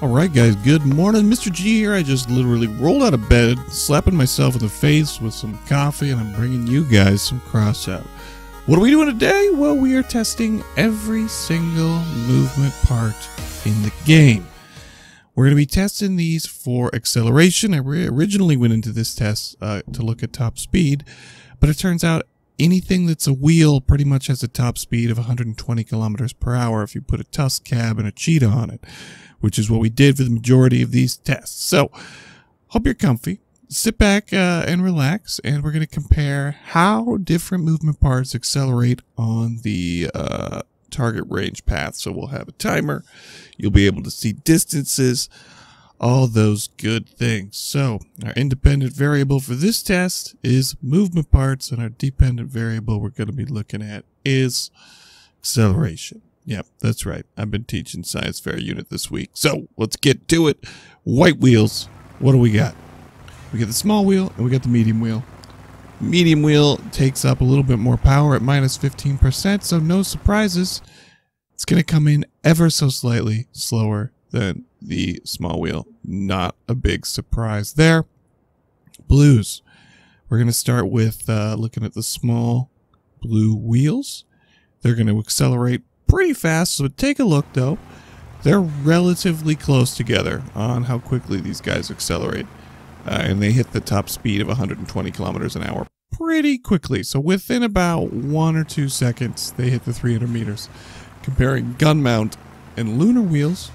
Alright guys, good morning. Mr. G here. I just literally rolled out of bed, slapping myself in the face with some coffee, and I'm bringing you guys some Crossout. What are we doing today? Well, we are testing every single movement part in the game. We're going to be testing these for acceleration. I originally went into this test to look at top speed, but it turns out anything that's a wheel pretty much has a top speed of 120 kilometers per hour if you put a tusk cab and a cheetah on it, which is what we did for the majority of these tests. So, hope you're comfy. Sit back and relax, and we're going to compare how different movement parts accelerate on the target range path. So we'll have a timer. You'll be able to see distances, all those good things. So our independent variable for this test is movement parts, and our dependent variable we're going to be looking at is acceleration. Yep, that's right. I've been teaching science fair unit this week. So let's get to it. White wheels. What do we got? We got the small wheel and we got the medium wheel. Medium wheel takes up a little bit more power at minus 15%, so no surprises. It's going to come in ever so slightly slower than the small wheel. Not a big surprise there. Blues. We're going to start with looking at the small blue wheels. They're going to accelerate pretty fast, so take a look though. They're relatively close together on how quickly these guys accelerate. And they hit the top speed of 120 kilometers an hour pretty quickly. So within about 1 or 2 seconds, they hit the 300 meters. Comparing gun mount and lunar wheels,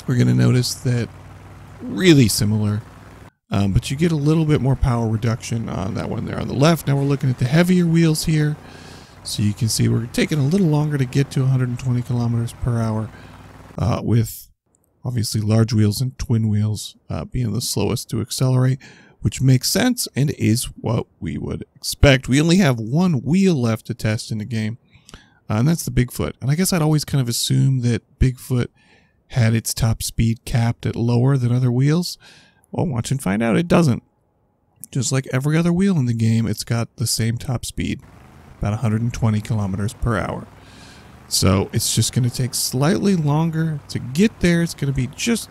we're going to notice that really similar. But you get a little bit more power reduction on that one there on the left. Now we're looking at the heavier wheels here. So you can see we're taking a little longer to get to 120 kilometers per hour with obviously large wheels and twin wheels being the slowest to accelerate, which makes sense and is what we would expect. We only have one wheel left to test in the game, and that's the Bigfoot. And I guess I'd always kind of assume that Bigfoot had its top speed capped at lower than other wheels. Well, watch and find out. It doesn't. Just like every other wheel in the game, it's got the same top speed, about 120 kilometers per hour. So it's just going to take slightly longer to get there. It's going to be just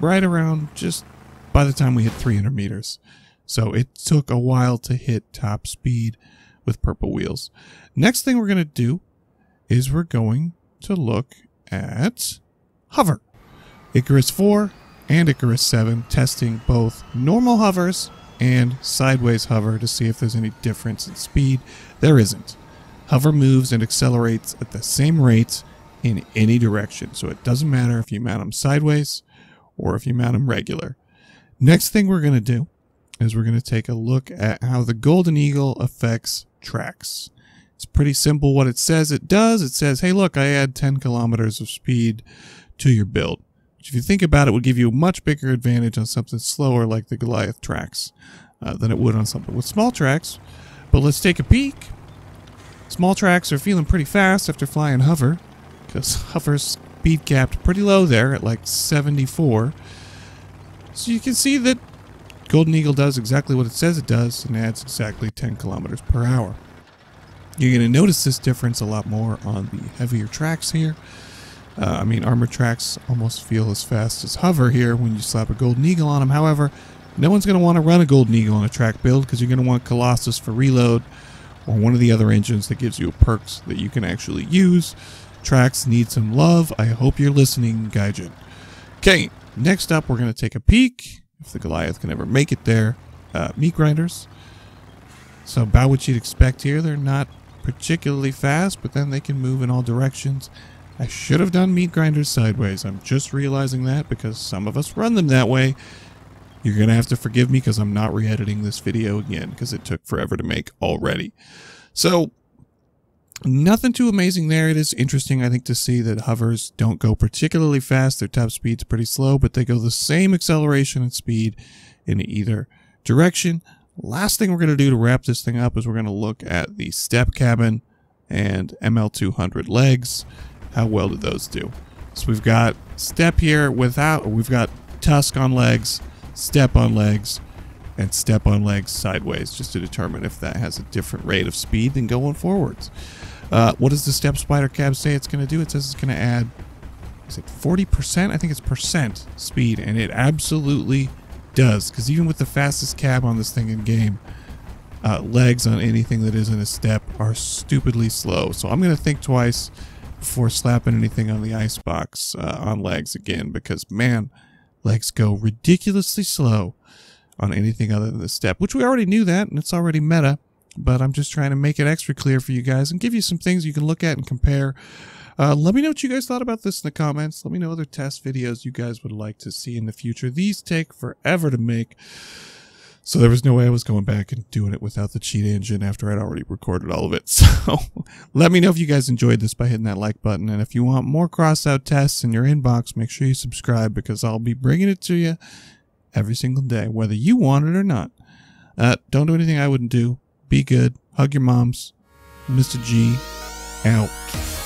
right around, just by the time we hit 300 meters. So it took a while to hit top speed with purple wheels. Next thing we're going to do is we're going to look at hover. Icarus 4 and Icarus 7, testing both normal hovers and sideways hover to see if there's any difference in speed. There isn't. Hover moves and accelerates at the same rates in any direction, so it doesn't matter if you mount them sideways or if you mount them regular. Next thing we're going to do is we're going to take a look at how the Golden Eagle affects tracks. It's pretty simple what it says it does. It says, hey look, I add 10 kilometers of speed to your build. Which if you think about it, would give you a much bigger advantage on something slower like the Goliath tracks than it would on something with small tracks. But let's take a peek. Small tracks are feeling pretty fast after flying hover, because hover's speed capped pretty low there at like 74. So you can see that Golden Eagle does exactly what it says it does and adds exactly 10 kilometers per hour. You're going to notice this difference a lot more on the heavier tracks here. I mean, armored tracks almost feel as fast as hover here when you slap a Golden Eagle on them. However, no one's going to want to run a Golden Eagle on a track build because you're going to want Colossus for reload, or one of the other engines that gives you perks that you can actually use. Tracks need some love. I hope you're listening, Gaijin. Okay, next up we're going to take a peek, if the Goliath can ever make it there, meat grinders. So about what you'd expect here. They're not particularly fast, but then they can move in all directions. I should have done meat grinders sideways. I'm just realizing that because some of us run them that way. You're going to have to forgive me because I'm not re-editing this video again because it took forever to make already. So, nothing too amazing there. It is interesting, I think, to see that hovers don't go particularly fast. Their top speed's pretty slow, but they go the same acceleration and speed in either direction. Last thing we're going to do to wrap this thing up is we're going to look at the step cabin and ML200 legs. How well did those do? So we've got step here we've got tusk on legs, step on legs, and step on legs sideways, just to determine if that has a different rate of speed than going forwards. What does the step spider cab say it's going to do? It says it's going to add is it 40%? I think it's percent speed, and it absolutely does. Because even with the fastest cab on this thing in game, legs on anything that isn't a step are stupidly slow. So I'm going to think twice before slapping anything on the icebox on legs again, because man, legs go ridiculously slow on anything other than the step, which we already knew that, and it's already meta, but I'm just trying to make it extra clear for you guys and give you some things you can look at and compare. Let me know what you guys thought about this in the comments. Let me know other test videos you guys would like to see in the future. These take forever to make, so there was no way I was going back and doing it without the cheat engine after I'd already recorded all of it. So let me know if you guys enjoyed this by hitting that like button. And if you want more Crossout tests in your inbox, make sure you subscribe, because I'll be bringing it to you every single day, whether you want it or not. Don't do anything I wouldn't do. Be good. Hug your moms. Mr. G out.